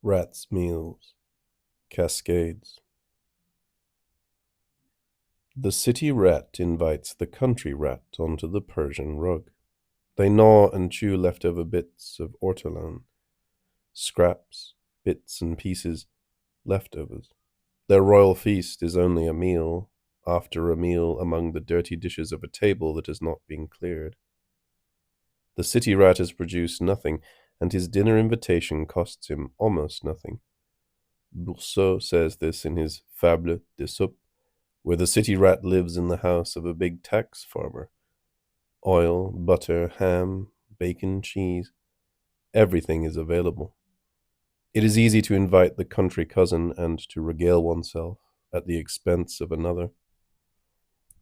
Rat's meals. Cascades. The city rat invites the country rat onto the Persian rug. They gnaw and chew leftover bits of ortolan, scraps, bits and pieces, leftovers. Their royal feast is only a meal after a meal among the dirty dishes of a table that has not been cleared. The city rat has produced nothing, and his dinner invitation costs him almost nothing. Bourseau says this in his Fable d'Aesop, where the city rat lives in the house of a big tax farmer. Oil, butter, ham, bacon, cheese, everything is available. It is easy to invite the country cousin and to regale oneself at the expense of another.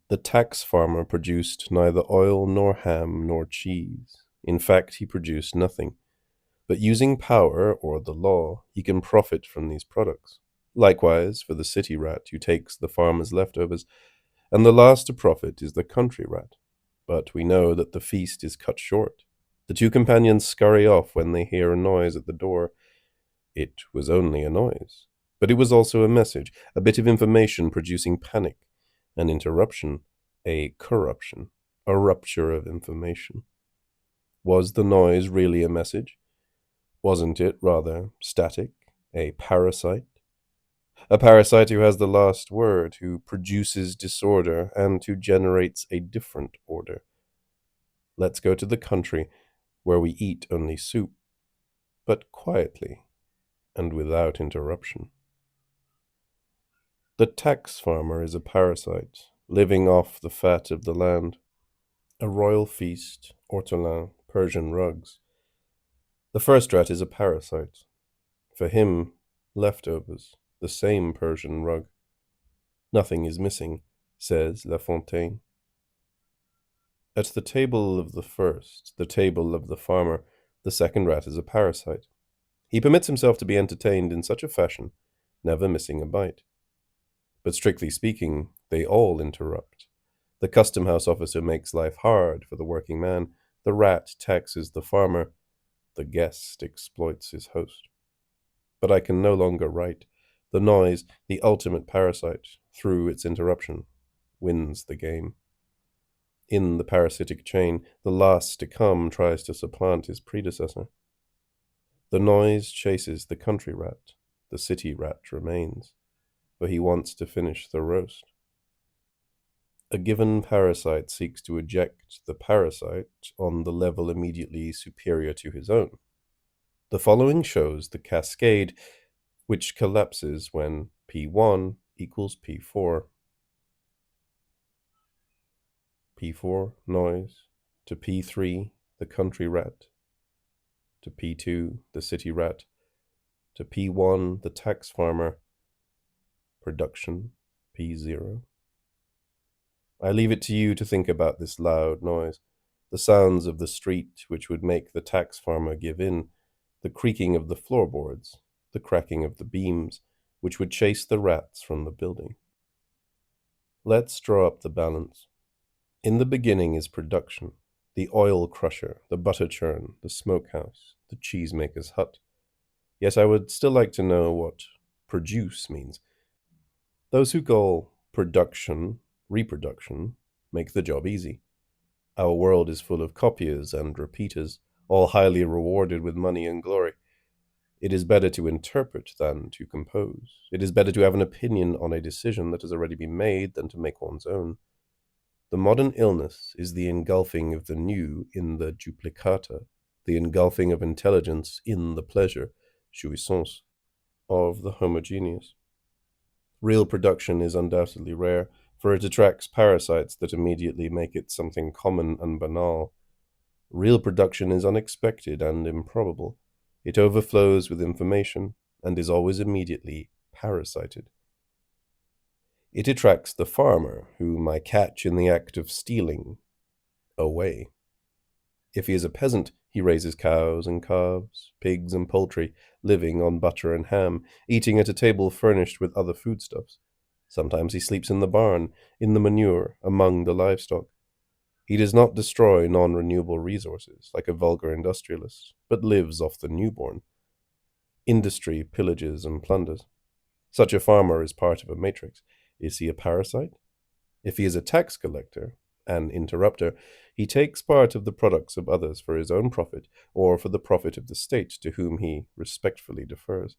The tax farmer produced neither oil nor ham nor cheese. In fact, he produced nothing. But using power or the law, he can profit from these products. Likewise, for the city rat who takes the farmer's leftovers, and the last to profit is the country rat. But we know that the feast is cut short. The two companions scurry off when they hear a noise at the door. It was only a noise, but it was also a message, a bit of information producing panic, an interruption, a corruption, a rupture of information. Was the noise really a message? Wasn't it rather static, a parasite? A parasite who has the last word, who produces disorder and who generates a different order. Let's go to the country where we eat only soup, but quietly and without interruption. The tax farmer is a parasite, living off the fat of the land. A royal feast, ortolan, Persian rugs. The first rat is a parasite. For him, leftovers, the same Persian rug. Nothing is missing, says La Fontaine. At the table of the first, the table of the farmer, the second rat is a parasite. He permits himself to be entertained in such a fashion, never missing a bite. But strictly speaking, they all interrupt. The custom house officer makes life hard for the working man. The rat taxes the farmer. The guest exploits his host. But I can no longer write. The noise, the ultimate parasite, through its interruption, wins the game. In the parasitic chain, the last to come tries to supplant his predecessor. The noise chases the country rat. The city rat remains, for he wants to finish the roast. A given parasite seeks to eject the parasite on the level immediately superior to his own. The following shows the cascade, which collapses when P1 equals P4. P4, noise, to P3, the country rat, to P2, the city rat, to P1, the tax farmer, production, P0. I leave it to you to think about this loud noise, the sounds of the street which would make the tax farmer give in, the creaking of the floorboards, the cracking of the beams, which would chase the rats from the building. Let's draw up the balance. In the beginning is production, the oil crusher, the butter churn, the smokehouse, the cheesemaker's hut. Yet I would still like to know what produce means. Those who call production reproduction make the job easy. Our world is full of copiers and repeaters, all highly rewarded with money and glory. It is better to interpret than to compose. It is better to have an opinion on a decision that has already been made than to make one's own. The modern illness is the engulfing of the new in the duplicata, the engulfing of intelligence in the pleasure, jouissance, of the homogeneous. Real production is undoubtedly rare, for it attracts parasites that immediately make it something common and banal. Real production is unexpected and improbable. It overflows with information and is always immediately parasited. It attracts the farmer, whom I catch in the act of stealing away. If he is a peasant, he raises cows and calves, pigs and poultry, living on butter and ham, eating at a table furnished with other foodstuffs. Sometimes he sleeps in the barn, in the manure, among the livestock. He does not destroy non-renewable resources like a vulgar industrialist, but lives off the newborn. Industry pillages and plunders. Such a farmer is part of a matrix. Is he a parasite? If he is a tax collector, an interrupter, he takes part of the products of others for his own profit or for the profit of the state to whom he respectfully defers.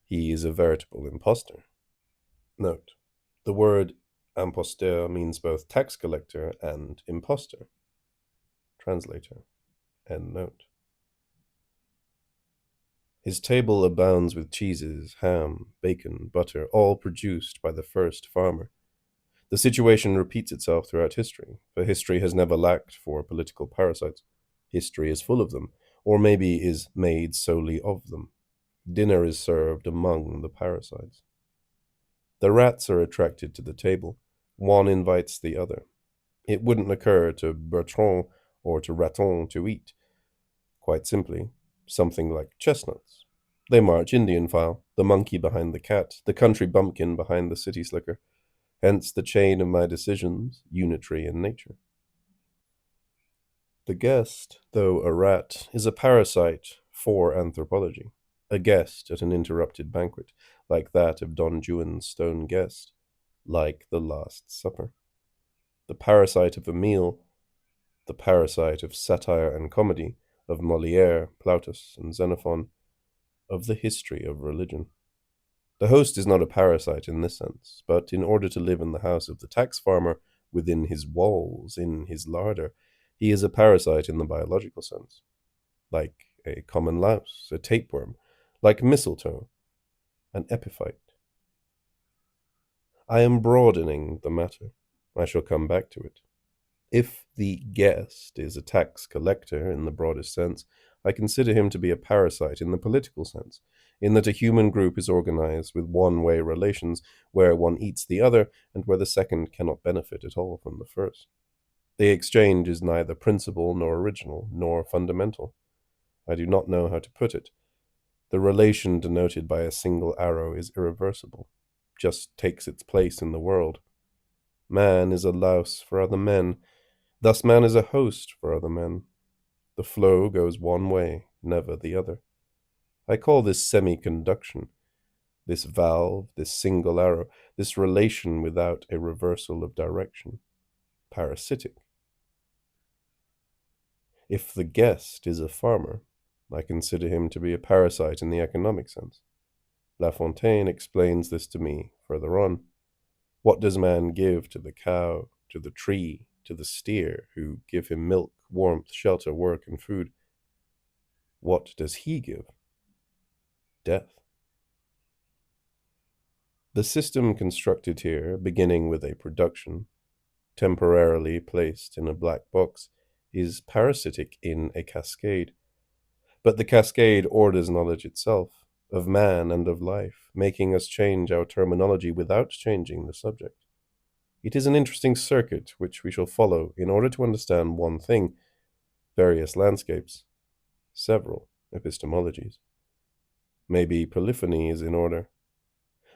He is a veritable impostor. Note: the word imposteur means both tax collector and impostor. Translator. End note. His table abounds with cheeses, ham, bacon, butter, all produced by the first farmer. The situation repeats itself throughout history, for history has never lacked for political parasites. History is full of them, or maybe is made solely of them. Dinner is served among the parasites. The rats are attracted to the table. One invites the other. It wouldn't occur to Bertrand or to Raton to eat. Quite simply, something like chestnuts. They march Indian file, the monkey behind the cat, the country bumpkin behind the city slicker. Hence the chain of my decisions, unitary in nature. The guest, though a rat, is a parasite for anthropology, a guest at an interrupted banquet, like that of Don Juan's stone guest, like the Last Supper. The parasite of a meal, the parasite of satire and comedy, of Molière, Plautus, and Xenophon, of the history of religion. The host is not a parasite in this sense, but in order to live in the house of the tax farmer, within his walls, in his larder, he is a parasite in the biological sense, like a common louse, a tapeworm, like mistletoe, an epiphyte. I am broadening the matter. I shall come back to it. If the guest is a tax collector in the broadest sense, I consider him to be a parasite in the political sense, in that a human group is organized with one-way relations where one eats the other and where the second cannot benefit at all from the first. The exchange is neither principal nor original nor fundamental. I do not know how to put it. The relation denoted by a single arrow is irreversible, just takes its place in the world. Man is a louse for other men. Thus man is a host for other men. The flow goes one way, never the other. I call this semi-conduction, this valve, this single arrow, this relation without a reversal of direction, parasitic. If the guest is a farmer, I consider him to be a parasite in the economic sense. La Fontaine explains this to me further on. What does man give to the cow, to the tree, to the steer, who give him milk, warmth, shelter, work, and food? What does he give? Death. The system constructed here, beginning with a production, temporarily placed in a black box, is parasitic in a cascade. But the cascade orders knowledge itself, of man and of life, making us change our terminology without changing the subject. It is an interesting circuit which we shall follow in order to understand one thing: various landscapes, several epistemologies. Maybe polyphony is in order.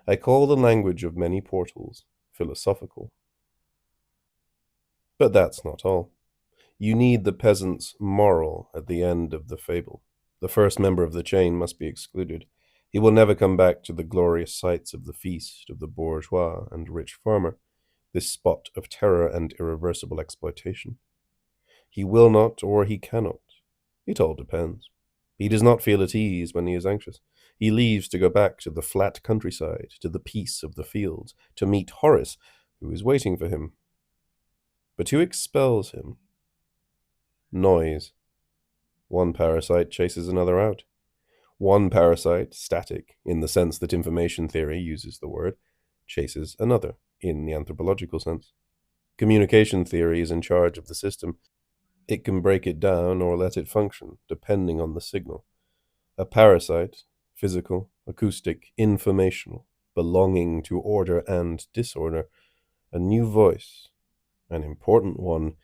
I call the language of many portals philosophical. But that's not all. You need the peasant's moral at the end of the fable. The first member of the chain must be excluded. He will never come back to the glorious sights of the feast of the bourgeois and rich farmer, this spot of terror and irreversible exploitation. He will not, or he cannot. It all depends. He does not feel at ease when he is anxious. He leaves to go back to the flat countryside, to the peace of the fields, to meet Horace, who is waiting for him. But who expels him? Noise. One parasite chases another out. One parasite, static, in the sense that information theory uses the word, chases another, in the anthropological sense. Communication theory is in charge of the system. It can break it down or let it function, depending on the signal. A parasite, physical, acoustic, informational, belonging to order and disorder, a new voice, an important one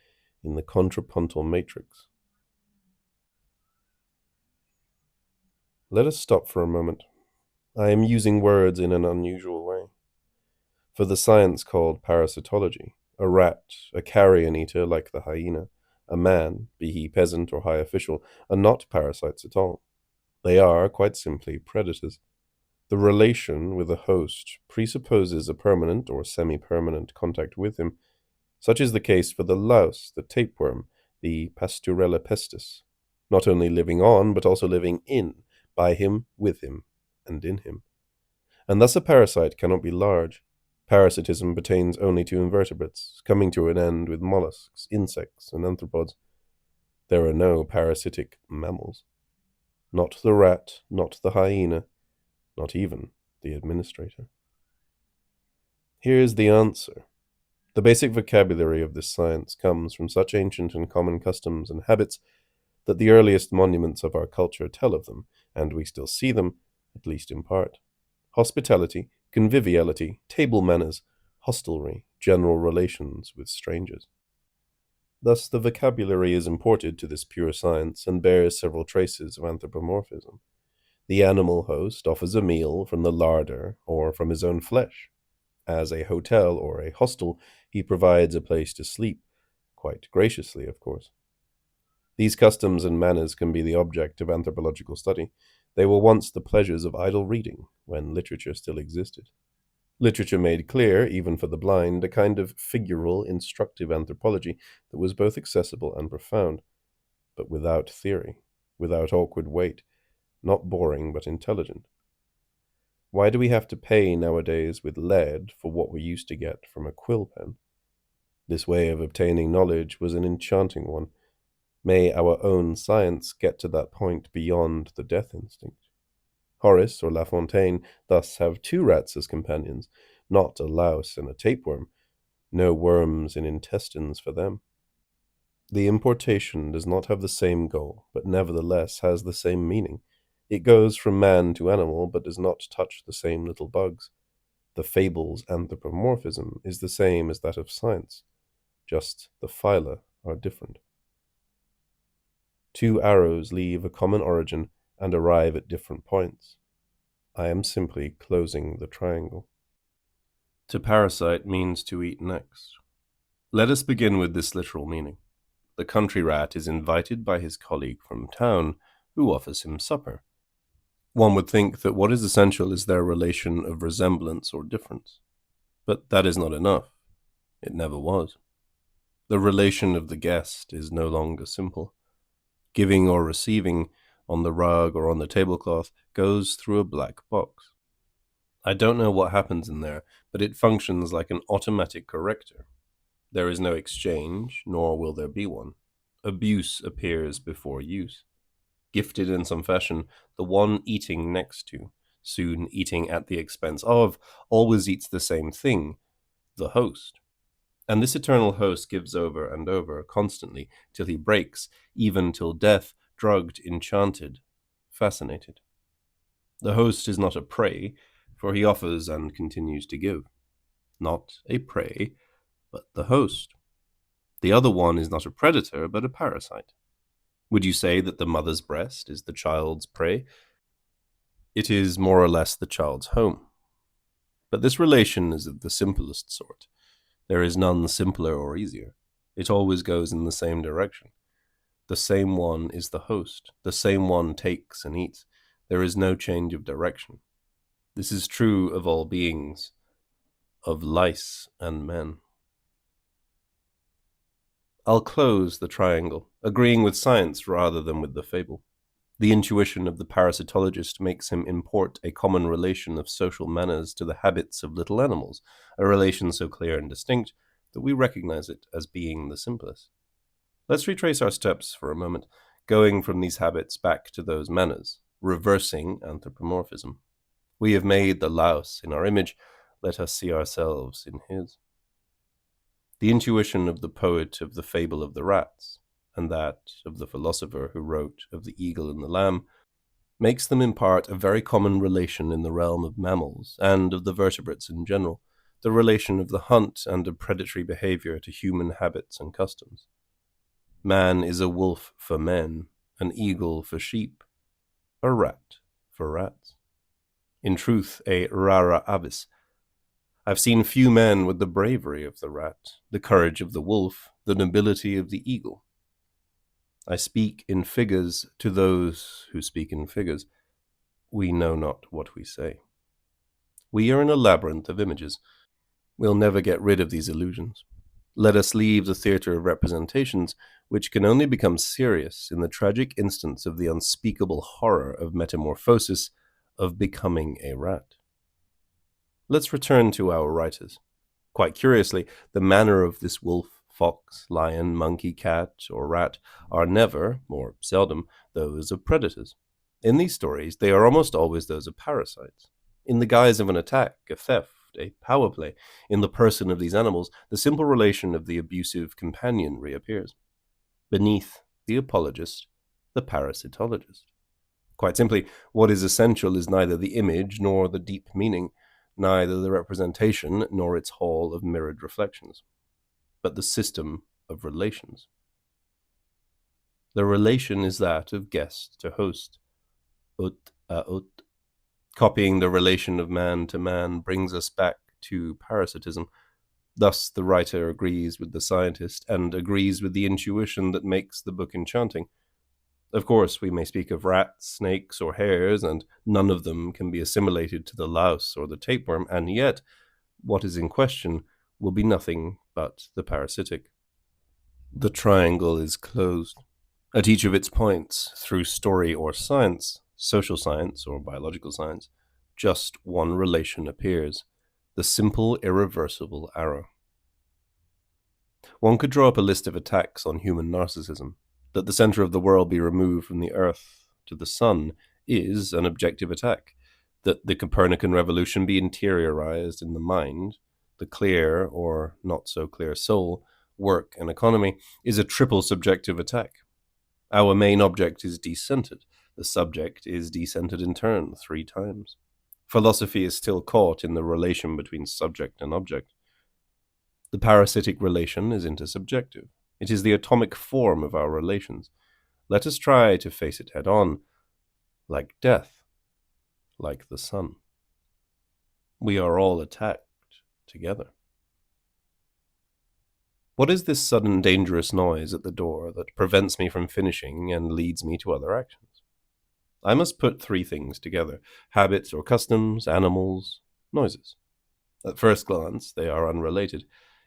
in the contrapuntal matrix. Let us stop for a moment. I am using words in an unusual way. For the science called parasitology, a rat, a carrion eater like the hyena, a man, be he peasant or high official, are not parasites at all. They are, quite simply, predators. The relation with a host presupposes a permanent or semi-permanent contact with him. Such is the case for the louse, the tapeworm, the Pasturella pestis, not only living on, but also living in, by him, with him, and in him. And thus a parasite cannot be large. Parasitism pertains only to invertebrates, coming to an end with mollusks, insects, and anthropods. There are no parasitic mammals. Not the rat, not the hyena, not even the administrator. Here is the answer. The basic vocabulary of this science comes from such ancient and common customs and habits that the earliest monuments of our culture tell of them, and we still see them, at least in part. Hospitality, conviviality, table manners, hostelry, general relations with strangers. Thus the vocabulary is imported to this pure science and bears several traces of anthropomorphism. The animal host offers a meal from the larder or from his own flesh. As a hotel or a hostel, he provides a place to sleep, quite graciously, of course. These customs and manners can be the object of anthropological study. They were once the pleasures of idle reading, when literature still existed. Literature made clear, even for the blind, a kind of figural, instructive anthropology that was both accessible and profound, but without theory, without awkward weight, not boring but intelligent. Why do we have to pay nowadays with lead for what we used to get from a quill pen? This way of obtaining knowledge was an enchanting one. May our own science get to that point beyond the death instinct. Horace or La Fontaine thus have 2 rats as companions, not a louse and a tapeworm, no worms in intestines for them. The importation does not have the same goal, but nevertheless has the same meaning. It goes from man to animal, but does not touch the same little bugs. The fable's anthropomorphism is the same as that of science, just the phyla are different. 2 arrows leave a common origin and arrive at different points. I am simply closing the triangle. To parasite means to eat next. Let us begin with this literal meaning. The country rat is invited by his colleague from town, who offers him supper. One would think that what is essential is their relation of resemblance or difference. But that is not enough. It never was. The relation of the guest is no longer simple. Giving or receiving, on the rug or on the tablecloth, goes through a black box. I don't know what happens in there, but it functions like an automatic corrector. There is no exchange, nor will there be one. Abuse appears before use. Gifted in some fashion, the one eating next to, soon eating at the expense of, always eats the same thing, the host. And this eternal host gives over and over, constantly, till he breaks, even till death, drugged, enchanted, fascinated. The host is not a prey, for he offers and continues to give. Not a prey, but the host. The other one is not a predator, but a parasite. Would you say that the mother's breast is the child's prey? It is more or less the child's home. But this relation is of the simplest sort. There is none simpler or easier. It always goes in the same direction. The same one is the host. The same one takes and eats. There is no change of direction. This is true of all beings, of lice and men. I'll close the triangle, agreeing with science rather than with the fable. The intuition of the parasitologist makes him import a common relation of social manners to the habits of little animals, a relation so clear and distinct that we recognize it as being the simplest. Let's retrace our steps for a moment, going from these habits back to those manners, reversing anthropomorphism. We have made the louse in our image, let us see ourselves in his. The intuition of the poet of the fable of the rats, and that of the philosopher who wrote of the eagle and the lamb, makes them impart a very common relation in the realm of mammals and of the vertebrates in general, the relation of the hunt and of predatory behavior to human habits and customs. Man is a wolf for men, an eagle for sheep, a rat for rats. In truth, a rara avis. I've seen few men with the bravery of the rat, the courage of the wolf, the nobility of the eagle. I speak in figures to those who speak in figures. We know not what we say. We are in a labyrinth of images. We'll never get rid of these illusions. Let us leave the theatre of representations, which can only become serious in the tragic instance of the unspeakable horror of metamorphosis, of becoming a rat. Let's return to our writers. Quite curiously, the manner of this wolf, fox, lion, monkey, cat, or rat are never, or seldom, those of predators. In these stories, they are almost always those of parasites. In the guise of an attack, a theft, a power play, in the person of these animals, the simple relation of the abusive companion reappears. Beneath the apologist, the parasitologist. Quite simply, what is essential is neither the image nor the deep meaning, neither the representation nor its hall of mirrored reflections, but the system of relations. The relation is that of guest to host, ut a ut. Copying the relation of man to man brings us back to parasitism. Thus the writer agrees with the scientist and agrees with the intuition that makes the book enchanting. Of course, we may speak of rats, snakes, or hares, and none of them can be assimilated to the louse or the tapeworm, and yet what is in question will be nothing but the parasitic. The triangle is closed. At each of its points, through story or science, social science or biological science, just one relation appears, the simple, irreversible arrow. One could draw up a list of attacks on human narcissism. That the center of the world be removed from the earth to the sun is an objective attack. That the Copernican revolution be interiorized in the mind, the clear or not so clear soul, work and economy, is a triple subjective attack. Our main object is decentered. The subject is decentered in turn 3 times. Philosophy is still caught in the relation between subject and object. The parasitic relation is intersubjective. It is the atomic form of our relations. Let us try to face it head on, like death, like the sun. We are all attacked together. What is this sudden dangerous noise at the door that prevents me from finishing and leads me to other actions? I must put 3 things together: habits or customs, animals, noises. At first glance, they are unrelated,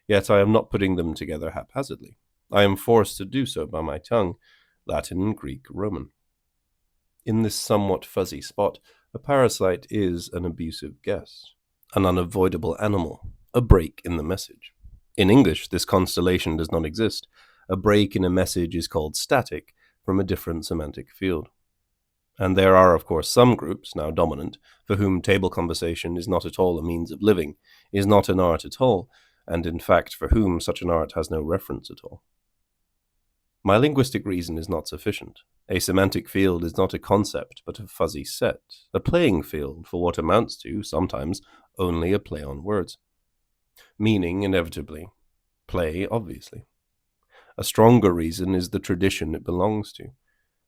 yet I am not putting them together haphazardly. I am forced to do so by my tongue, Latin, Greek, Roman. In this somewhat fuzzy spot, a parasite is an abusive guest, an unavoidable animal, a break in the message. In English, this constellation does not exist. A break in a message is called static from a different semantic field. And there are, of course, some groups, now dominant, for whom table conversation is not at all a means of living, is not an art at all, and in fact for whom such an art has no reference at all. My linguistic reason is not sufficient. A semantic field is not a concept, but a fuzzy set, a playing field for what amounts to, sometimes, only a play on words. Meaning, inevitably. Play, obviously. A stronger reason is the tradition it belongs to.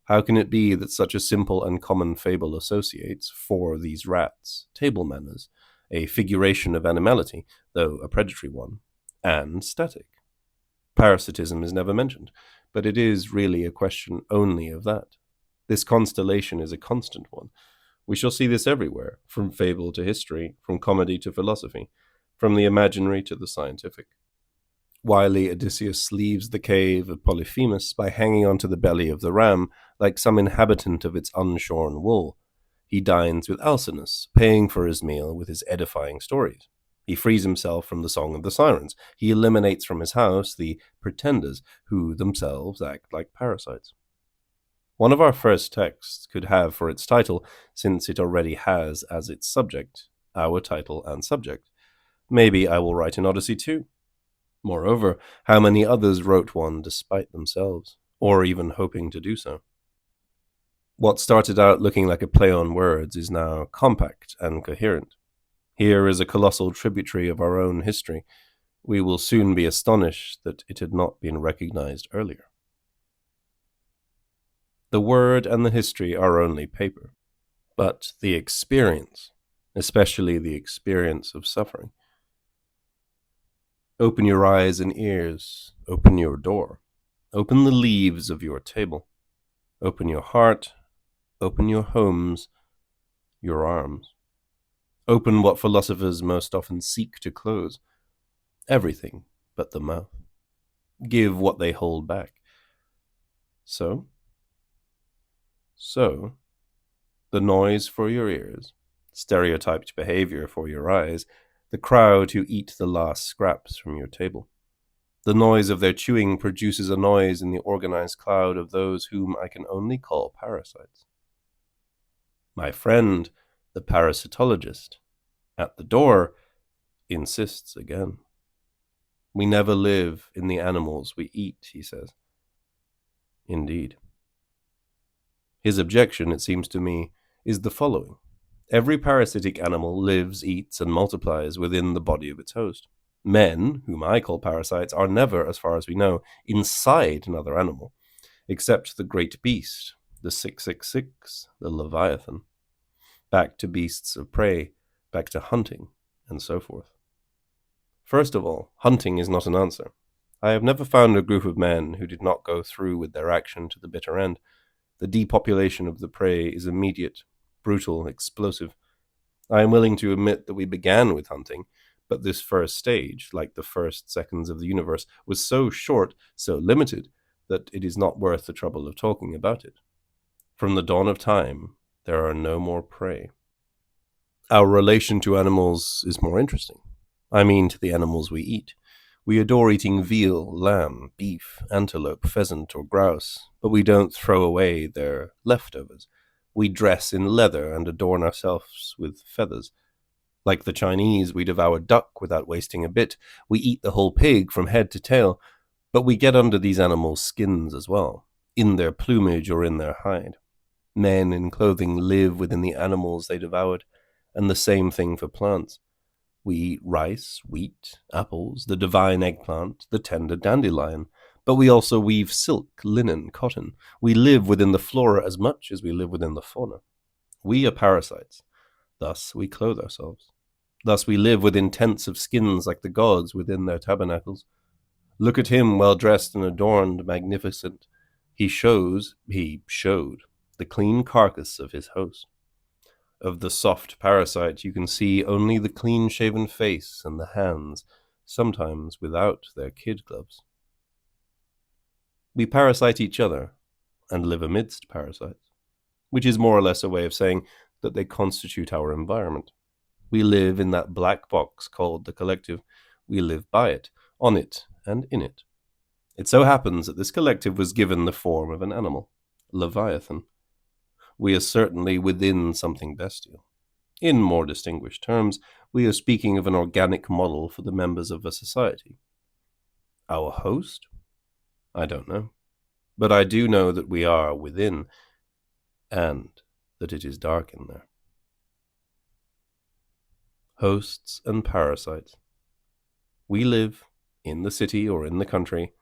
How can it be that such a simple and common fable associates, for these rats, table manners, a figuration of animality, though a predatory one, and static? Parasitism is never mentioned, but it is really a question only of that. This constellation is a constant one. We shall see this everywhere, from fable to history, from comedy to philosophy, from the imaginary to the scientific. Wily Odysseus leaves the cave of Polyphemus by hanging onto the belly of the ram, like some inhabitant of its unshorn wool. He dines with Alcinous, paying for his meal with his edifying stories. He frees himself from the song of the sirens. He eliminates from his house the pretenders, who themselves act like parasites. One of our first texts could have for its title, since it already has as its subject, our title and subject. Maybe I will write an Odyssey too. Moreover, how many others wrote one despite themselves, or even hoping to do so? What started out looking like a play on words is now compact and coherent. Here is a colossal tributary of our own history. We will soon be astonished that it had not been recognized earlier. The word and the history are only paper, but the experience, especially the experience of suffering. Open your eyes and ears, open your door. Open the leaves of your table. Open your heart. Open your homes, your arms. Open what philosophers most often seek to close. Everything but the mouth. Give what they hold back. So, the noise for your ears, stereotyped behavior for your eyes, the crowd who eat the last scraps from your table. The noise of their chewing produces a noise in the organized cloud of those whom I can only call parasites. My friend, the parasitologist, at the door, insists again. We never live in the animals we eat, he says. Indeed. His objection, it seems to me, is the following. Every parasitic animal lives, eats, and multiplies within the body of its host. Men, whom I call parasites, are never, as far as we know, inside another animal, except the great beast, the 666, the Leviathan. Back to beasts of prey, back to hunting, and so forth. First of all, hunting is not an answer. I have never found a group of men who did not go through with their action to the bitter end. The depopulation of the prey is immediate, brutal, explosive. I am willing to admit that we began with hunting, but this first stage, like the first seconds of the universe, was so short, so limited, that it is not worth the trouble of talking about it. From the dawn of time, there are no more prey. Our relation to animals is more interesting. I mean to the animals we eat. We adore eating veal, lamb, beef, antelope, pheasant, or grouse, but we don't throw away their leftovers. We dress in leather and adorn ourselves with feathers. Like the Chinese, we devour duck without wasting a bit. We eat the whole pig from head to tail, but we get under these animals' skins as well, in their plumage or in their hide. Men in clothing live within the animals they devoured, and the same thing for plants. We eat rice, wheat, apples, the divine eggplant, the tender dandelion, but we also weave silk, linen, cotton. We live within the flora as much as we live within the fauna. We are parasites. Thus we clothe ourselves. Thus we live within tents of skins like the gods within their tabernacles. Look at him, well dressed and adorned, magnificent. He showed the clean carcass of his host. Of the soft parasite you can see only the clean-shaven face and the hands, sometimes without their kid gloves. We parasite each other and live amidst parasites, which is more or less a way of saying that they constitute our environment. We live in that black box called the collective. We live by it, on it, and in it. It so happens that this collective was given the form of an animal, Leviathan. We are certainly within something bestial. In more distinguished terms, we are speaking of an organic model for the members of a society. Our host? I don't know. But I do know that we are within, and that it is dark in there. Hosts and parasites. We live, in the city or in the country,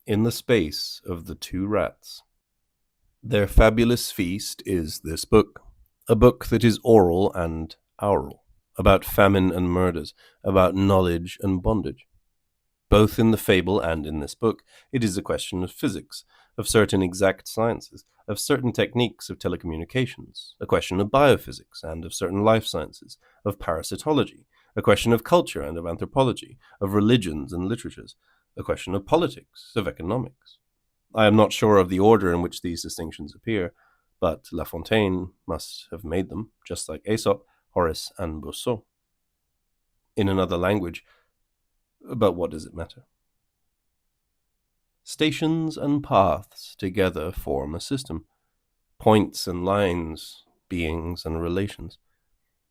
in the space of the two rats. Their fabulous feast is this book, a book that is oral and aural, about famine and murders, about knowledge and bondage. Both in the fable and in this book, it is a question of physics, of certain exact sciences, of certain techniques of telecommunications, a question of biophysics and of certain life sciences, of parasitology, a question of culture and of anthropology, of religions and literatures, a question of politics, of economics. I am not sure of the order in which these distinctions appear, but La Fontaine must have made them, just like Aesop, Horace, and Bousseau. In another language, but what does it matter? Stations and paths together form a system. Points and lines, beings and relations.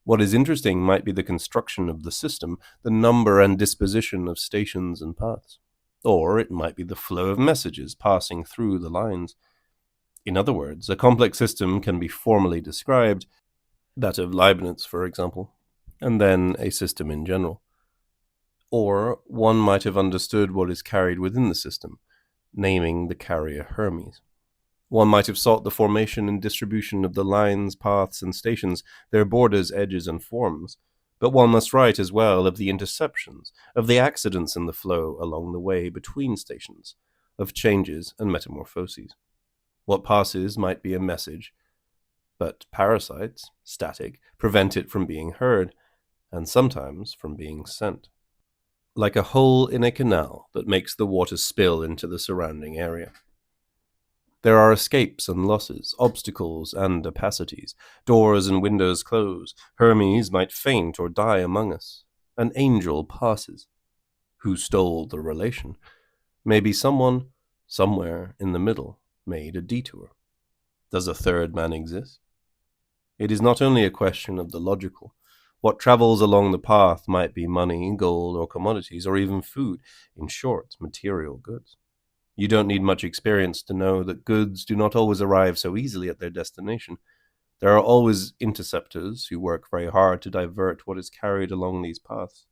What is interesting might be the construction of the system, the number and disposition of stations and paths. Or it might be the flow of messages passing through the lines. In other words, a complex system can be formally described, that of Leibniz, for example, and then a system in general. Or one might have understood what is carried within the system, naming the carrier Hermes. One might have sought the formation and distribution of the lines, paths, and stations, their borders, edges, and forms. But one must write as well of the interceptions, of the accidents in the flow along the way between stations, of changes and metamorphoses. What passes might be a message, but parasites, static, prevent it from being heard, and sometimes from being sent. Like a hole in a canal that makes the water spill into the surrounding area. There are escapes and losses, obstacles and opacities. Doors and windows close. Hermes might faint or die among us. An angel passes. Who stole the relation? Maybe someone, somewhere in the middle, made a detour. Does a third man exist? It is not only a question of the logical. What travels along the path might be money, gold, or commodities, or even food, in short, material goods. You don't need much experience to know that goods do not always arrive so easily at their destination. There are always interceptors who work very hard to divert what is carried along these paths.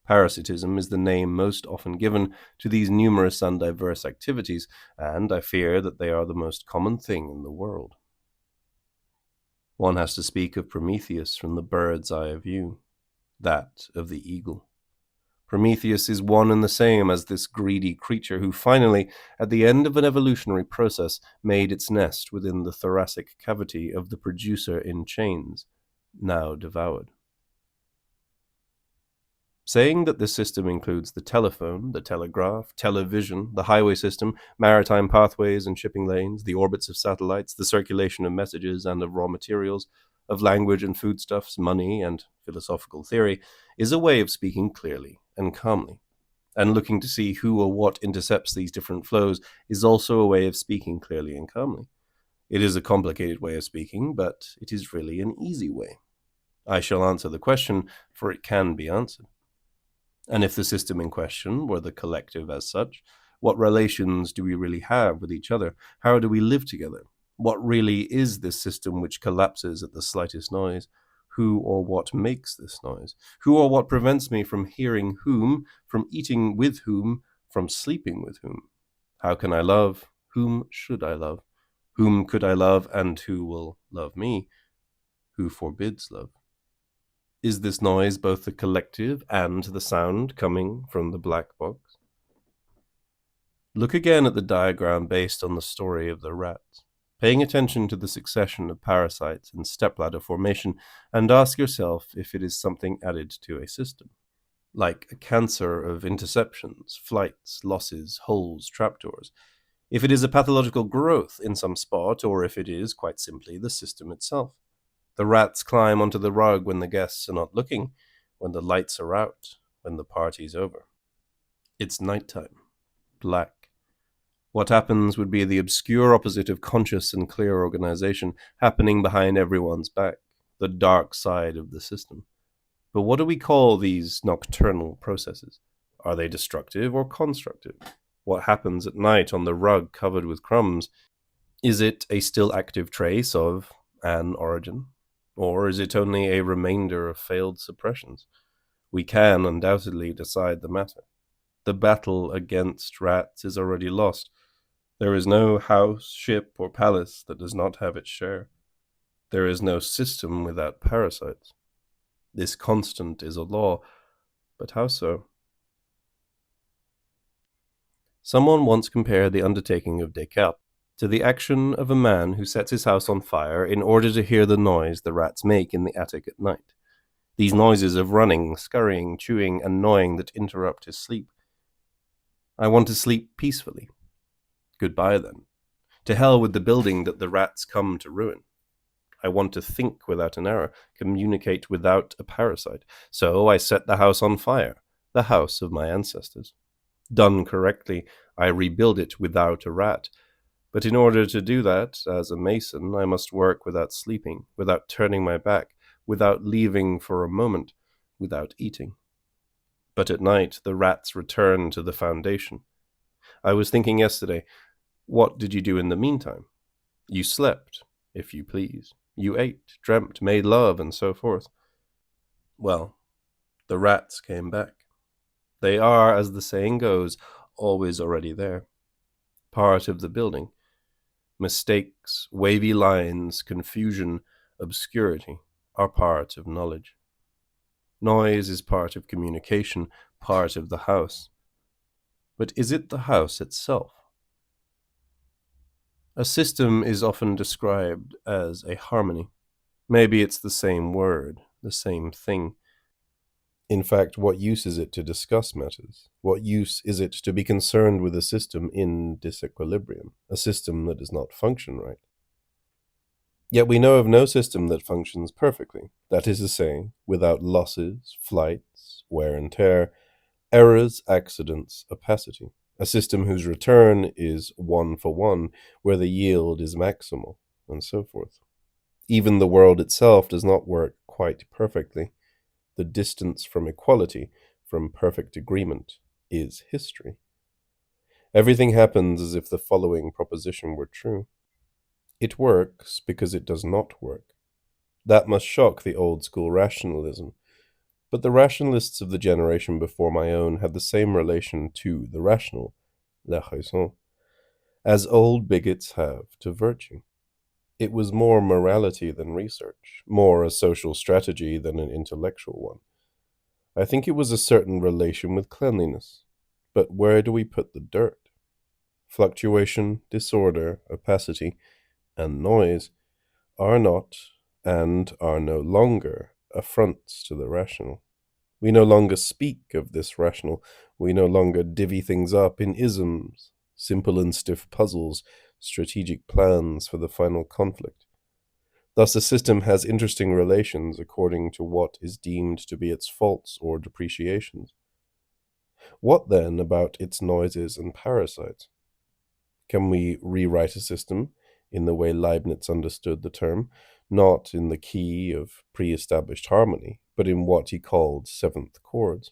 Parasitism is the name most often given to these numerous and diverse activities, and I fear that they are the most common thing in the world. One has to speak of Prometheus from the bird's eye view, that of the eagle. Prometheus is one and the same as this greedy creature who finally, at the end of an evolutionary process, made its nest within the thoracic cavity of the producer in chains, now devoured. Saying that this system includes the telephone, the telegraph, television, the highway system, maritime pathways and shipping lanes, the orbits of satellites, the circulation of messages and of raw materials, of language and foodstuffs, money and philosophical theory, is a way of speaking clearly and calmly. And looking to see who or what intercepts these different flows is also a way of speaking clearly and calmly. It is a complicated way of speaking, but it is really an easy way. I shall answer the question, for it can be answered. And if the system in question were the collective as such, what relations do we really have with each other? How do we live together? What really is this system which collapses at the slightest noise? Who or what makes this noise? Who or what prevents me from hearing whom, from eating with whom, from sleeping with whom? How can I love? Whom should I love? Whom could I love, and who will love me? Who forbids love? Is this noise both the collective and the sound coming from the black box? Look again at the diagram based on the story of the rats, paying attention to the succession of parasites and stepladder formation, and ask yourself if it is something added to a system, like a cancer of interceptions, flights, losses, holes, trapdoors. If it is a pathological growth in some spot, or if it is, quite simply, the system itself. The rats climb onto the rug when the guests are not looking, when the lights are out, when the party's over. It's nighttime. Black. What happens would be the obscure opposite of conscious and clear organization happening behind everyone's back, the dark side of the system. But what do we call these nocturnal processes? Are they destructive or constructive? What happens at night on the rug covered with crumbs? Is it a still active trace of an origin? Or is it only a remainder of failed suppressions? We can undoubtedly decide the matter. The battle against rats is already lost. There is no house, ship, or palace that does not have its share. There is no system without parasites. This constant is a law, but how so? Someone once compared the undertaking of Descartes to the action of a man who sets his house on fire in order to hear the noise the rats make in the attic at night. These noises of running, scurrying, chewing, and gnawing that interrupt his sleep. I want to sleep peacefully. Goodbye, then. To hell with the building that the rats come to ruin. I want to think without an error, communicate without a parasite. So I set the house on fire, the house of my ancestors. Done correctly, I rebuild it without a rat. But in order to do that, as a mason, I must work without sleeping, without turning my back, without leaving for a moment, without eating. But at night, the rats return to the foundation. I was thinking yesterday, what did you do in the meantime? You slept, if you please. You ate, dreamt, made love, and so forth. Well, the rats came back. They are, as the saying goes, always already there. Part of the building. Mistakes, wavy lines, confusion, obscurity are part of knowledge. Noise is part of communication, part of the house. But is it the house itself? A system is often described as a harmony. Maybe it's the same word, the same thing. In fact, what use is it to discuss matters? What use is it to be concerned with a system in disequilibrium, a system that does not function right? Yet we know of no system that functions perfectly, that is to say, without losses, flights, wear and tear, errors, accidents, opacity. A system whose return is 1-for-1, where the yield is maximal, and so forth. Even the world itself does not work quite perfectly. The distance from equality, from perfect agreement, is history. Everything happens as if the following proposition were true. It works because it does not work. That must shock the old school rationalism. But the rationalists of the generation before my own had the same relation to the rational, la raison, as old bigots have to virtue. It was more morality than research, more a social strategy than an intellectual one. I think it was a certain relation with cleanliness. But where do we put the dirt? Fluctuation, disorder, opacity, and noise are not, and are no longer, affronts to the rational. We no longer speak of this rational. We no longer divvy things up in isms, simple and stiff puzzles, strategic plans for the final conflict. Thus, a system has interesting relations according to what is deemed to be its faults or depreciations. What then about its noises and parasites? Can we rewrite a system in the way Leibniz understood the term, not in the key of pre-established harmony, but in what he called seventh chords?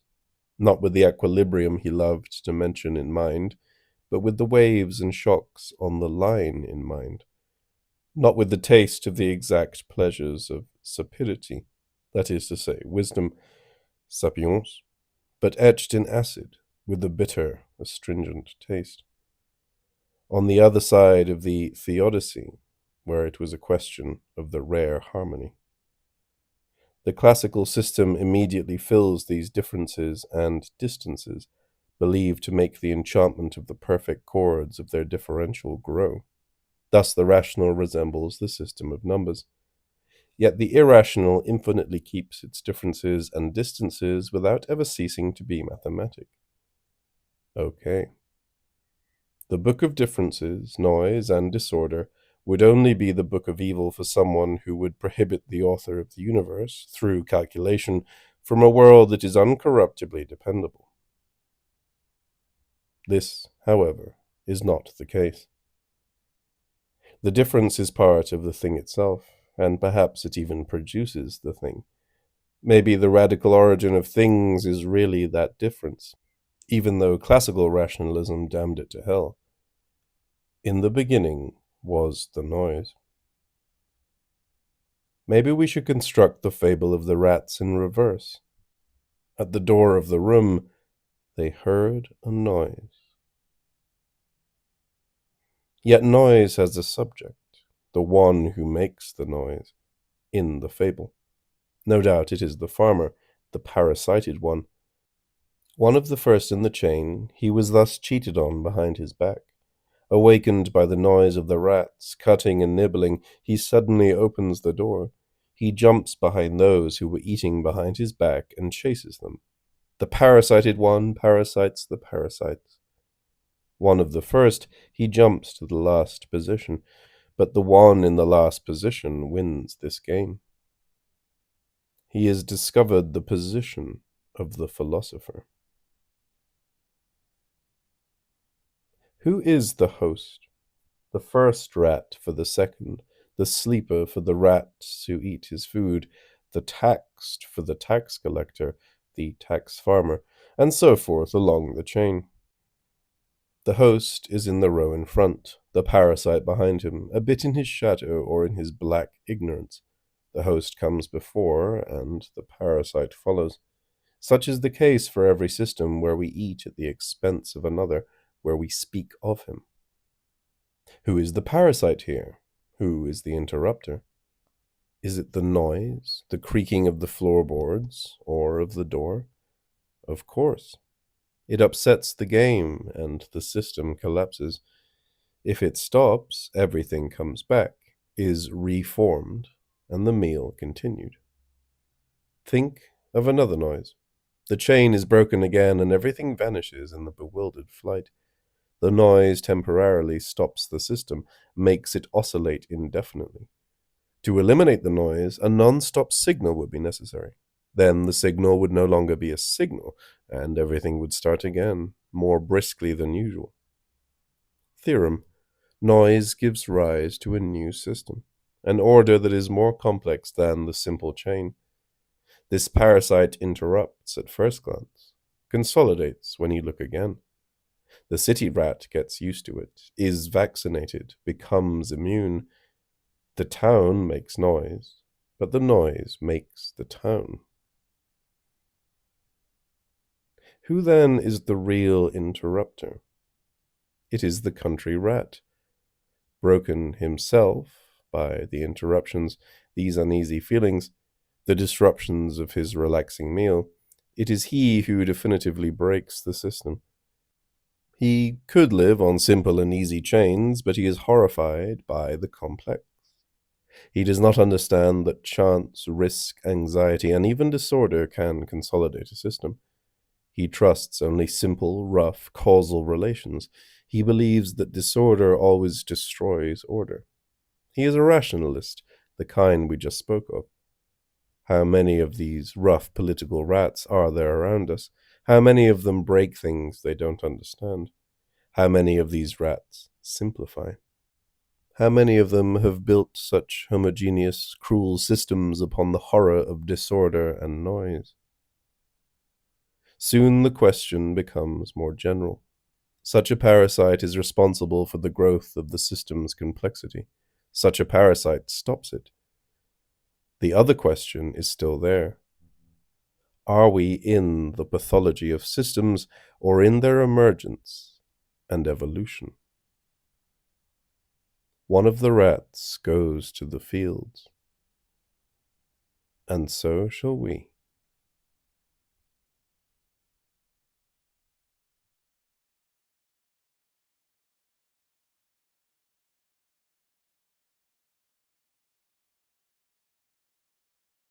Not with the equilibrium he loved to mention in mind, but with the waves and shocks on the line in mind. Not with the taste of the exact pleasures of sapidity, that is to say, wisdom, sapience, but etched in acid, with the bitter, astringent taste. On the other side of the theodicy, where it was a question of the rare harmony. The classical system immediately fills these differences and distances, believed to make the enchantment of the perfect chords of their differential grow. Thus the rational resembles the system of numbers. Yet the irrational infinitely keeps its differences and distances without ever ceasing to be mathematic. Okay. The book of differences, noise, and disorder would only be the book of evil for someone who would prohibit the author of the universe, through calculation, from a world that is uncorruptibly dependable. This, however, is not the case. The difference is part of the thing itself, and perhaps it even produces the thing. Maybe the radical origin of things is really that difference, even though classical rationalism damned it to hell. In the beginning was the noise. Maybe we should construct the fable of the rats in reverse. At the door of the room, they heard a noise. Yet noise has a subject, the one who makes the noise, in the fable. No doubt it is the farmer, the parasited one. One of the first in the chain, he was thus cheated on behind his back. Awakened by the noise of the rats, cutting and nibbling, he suddenly opens the door. He jumps behind those who were eating behind his back and chases them. The parasited one parasites the parasites. One of the first, he jumps to the last position, but the one in the last position wins this game. He has discovered the position of the philosopher. Who is the host? The first rat for the second, the sleeper for the rats who eat his food, the taxed for the tax collector, the tax farmer, and so forth along the chain. The host is in the row in front, the parasite behind him, a bit in his shadow or in his black ignorance. The host comes before, and the parasite follows. Such is the case for every system where we eat at the expense of another, where we speak of him. Who is the parasite here? Who is the interrupter? Is it the noise, the creaking of the floorboards, or of the door? Of course. It upsets the game, and the system collapses. If it stops, everything comes back, is reformed, and the meal continued. Think of another noise. The chain is broken again, and everything vanishes in the bewildered flight. The noise temporarily stops the system, makes it oscillate indefinitely. To eliminate the noise, a non-stop signal would be necessary. Then the signal would no longer be a signal, and everything would start again, more briskly than usual. Theorem: noise gives rise to a new system, an order that is more complex than the simple chain. This parasite interrupts at first glance, consolidates when you look again. The city rat gets used to it, is vaccinated, becomes immune. The town makes noise, but the noise makes the town. Who then is the real interrupter? It is the country rat. Broken himself by the interruptions, these uneasy feelings, the disruptions of his relaxing meal, it is he who definitively breaks the system. He could live on simple and easy chains, but he is horrified by the complex. He does not understand that chance, risk, anxiety, and even disorder can consolidate a system. He trusts only simple, rough, causal relations. He believes that disorder always destroys order. He is a rationalist, the kind we just spoke of. How many of these rough political rats are there around us? How many of them break things they don't understand? How many of these rats simplify? How many of them have built such homogeneous, cruel systems upon the horror of disorder and noise? Soon the question becomes more general. Such a parasite is responsible for the growth of the system's complexity. Such a parasite stops it. The other question is still there. Are we in the pathology of systems or in their emergence and evolution? One of the rats goes to the fields, and so shall we.